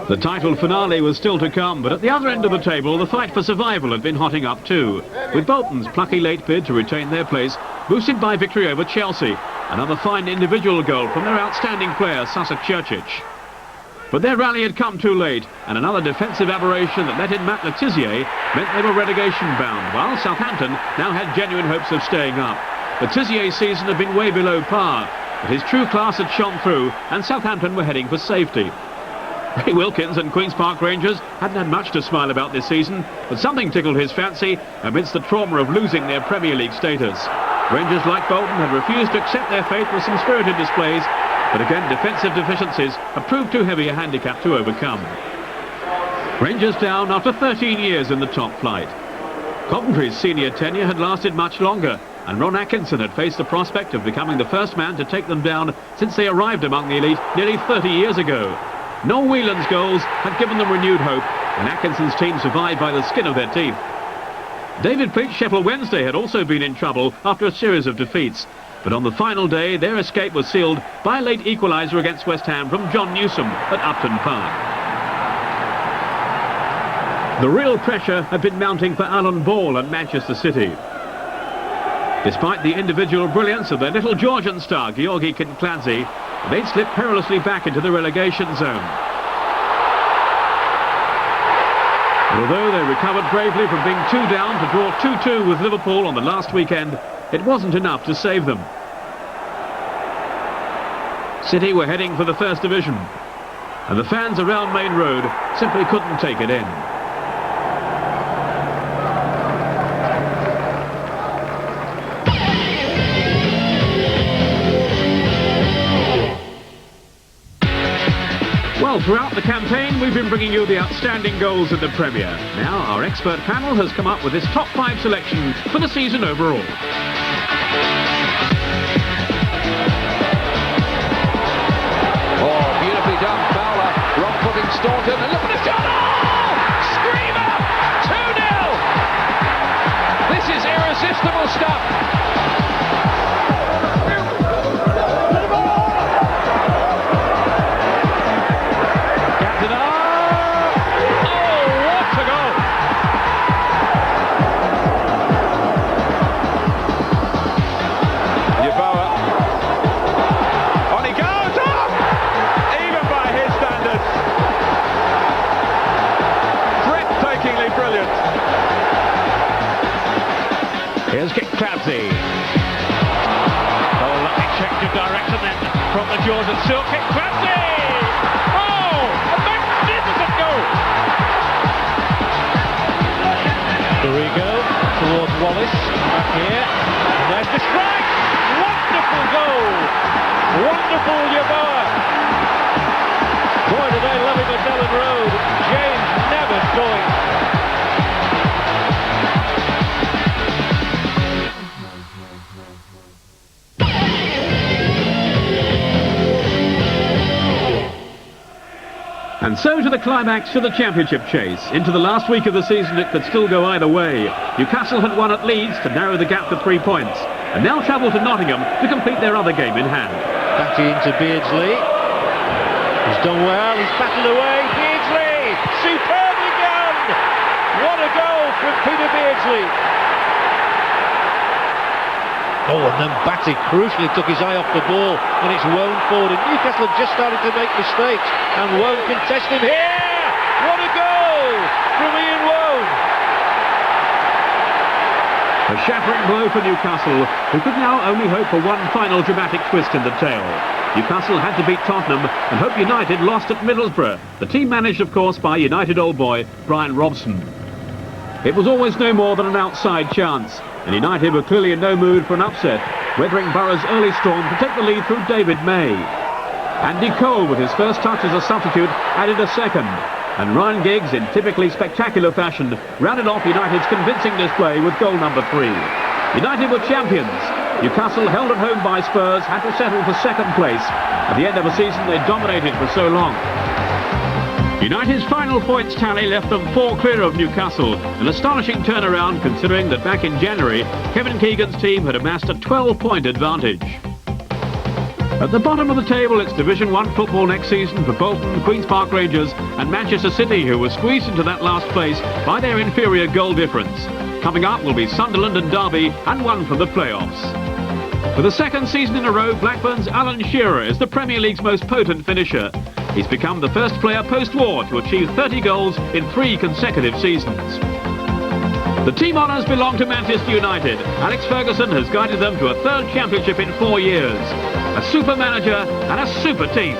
The title finale was still to come, but at the other end of the table, the fight for survival had been hotting up too, with Bolton's plucky late bid to retain their place, boosted by victory over Chelsea. Another fine individual goal from their outstanding player, Sussex Churchich. But their rally had come too late, and another defensive aberration that let in Matt Le Tissier meant they were relegation bound, while Southampton now had genuine hopes of staying up. Le Tissier's season had been way below par, but his true class had shone through, and Southampton were heading for safety. Ray Wilkins and Queen's Park Rangers hadn't had much to smile about this season, but something tickled his fancy amidst the trauma of losing their Premier League status. Rangers, like Bolton, had refused to accept their fate with some spirited displays, but again, defensive deficiencies have proved too heavy a handicap to overcome. Rangers down after 13 years in the top flight. Coventry's senior tenure had lasted much longer, and Ron Atkinson had faced the prospect of becoming the first man to take them down since they arrived among the elite nearly 30 years ago. Noel Whelan's goals had given them renewed hope, and Atkinson's team survived by the skin of their teeth. David Pleat's Sheffield Wednesday had also been in trouble after a series of defeats, but on the final day their escape was sealed by a late equaliser against West Ham from John Newsom at Upton Park. The real pressure had been mounting for Alan Ball and Manchester City. Despite the individual brilliance of their little Georgian star, Georgi Kinkladze, they'd slipped perilously back into the relegation zone. Although they recovered bravely from being 2 down to draw 2-2 with Liverpool on the last weekend, it wasn't enough to save them. City were heading for the First Division, and the fans around Main Road simply couldn't take it in. Well, throughout the campaign, we've been bringing you the outstanding goals in the Premier. Now, our expert panel has come up with this top 5 selection for the season overall. Oh, beautifully done, Fowler. Wrong-footing Staunton, and look at the shot! Oh! Screamer! 2-0! This is irresistible stuff. Here's Kinkladze. Oh, lovely change of direction then from the jaws and still Kinkladze! Oh, a magnificent goal! Dorigo towards Wallace, back here. And there's the strike! Wonderful goal! Wonderful Yeboah! Boy, do they love him at Ellen Road. James never going. And so to the climax of the championship chase. Into the last week of the season it could still go either way. Newcastle had won at Leeds to narrow the gap to 3 points, and now travel to Nottingham to complete their other game in hand. Batty into Beardsley. He's done well, he's battled away. Beardsley! Superbly done! What a goal from Peter Beardsley! Oh, and then Batty crucially took his eye off the ball, and it's Wone forward, and Newcastle have just started to make mistakes, and Wone can test him here! What a goal from Ian Wone! A shattering blow for Newcastle, who could now only hope for one final dramatic twist in the tale. Newcastle had to beat Tottenham, and Hope United lost at Middlesbrough, the team managed, of course, by United old boy Brian Robson. It was always no more than an outside chance, and United were clearly in no mood for an upset, weathering Borough's early storm to take the lead through David May. Andy Cole, with his first touch as a substitute, added a second, and Ryan Giggs, in typically spectacular fashion, rounded off United's convincing display with goal number 3. United were champions. Newcastle, held at home by Spurs, had to settle for second place. At the end of a season they dominated for so long. United's final points tally left them 4 clear of Newcastle, an astonishing turnaround considering that back in January, Kevin Keegan's team had amassed a 12-point advantage. At the bottom of the table, it's Division 1 football next season for Bolton, Queen's Park Rangers and Manchester City, who were squeezed into that last place by their inferior goal difference. Coming up will be Sunderland and Derby, and one from the playoffs. For the second season in a row, Blackburn's Alan Shearer is the Premier League's most potent finisher. He's become the first player post-war to achieve 30 goals in 3 consecutive seasons. The team honours belong to Manchester United. Alex Ferguson has guided them to a 3rd championship in 4 years. A super manager and a super team.